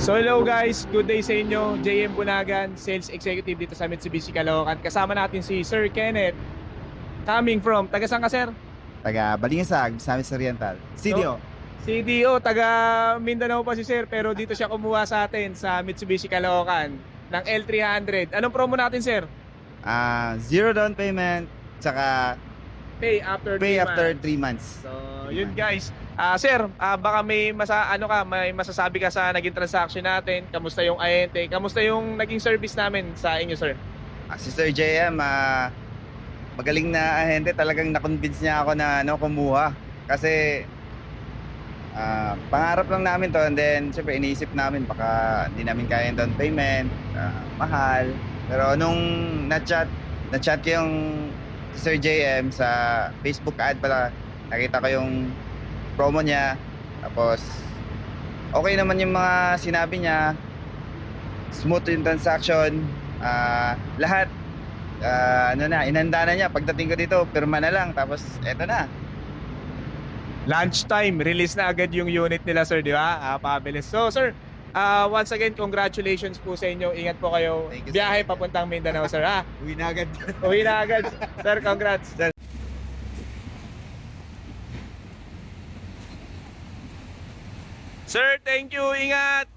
So hello guys, good day sa inyo. JM Bunagan, Sales Executive dito sa Mitsubishi Caloocan. Kasama natin si Sir Kenneth. Coming from, taga saan ka sir? Taga Balingasag, Misamis Oriental. CDO. CDO, taga Mindanao pa si sir, pero dito siya kumuha sa atin sa Mitsubishi Caloocan ng L300. Anong promo natin sir? Zero down payment, tsaka Pay after 3 pay after months. 3 months. So, yun guys. Sir, baka may may masasabi ka sa naging transaction natin. Kamusta yung ahente? Kamusta yung naging service namin sa inyo, sir? Si Sir JM, magaling na ahente. Talagang na-convince niya ako na kumuha. Kasi pangarap lang namin to, and then syempre iniisip namin baka hindi namin kaya yung down payment, mahal. Pero nung na-chat ko yung Sir JM sa Facebook ad pala, nakita ko yung promo niya. Tapos okay naman yung mga sinabi niya, smooth yung transaction, lahat inanda na niya. Pagdating ko dito, pirma na lang, tapos eto na. Lunchtime, release na agad yung unit nila sir, di ba? Pabilis. So sir, once again, congratulations po sa inyo. Ingat po kayo. Thank you, Biyahe sir. papuntang Mindanao sir. Uwi na agad. Uwi na agad. Sir, congrats. Sir, thank you. Ingat.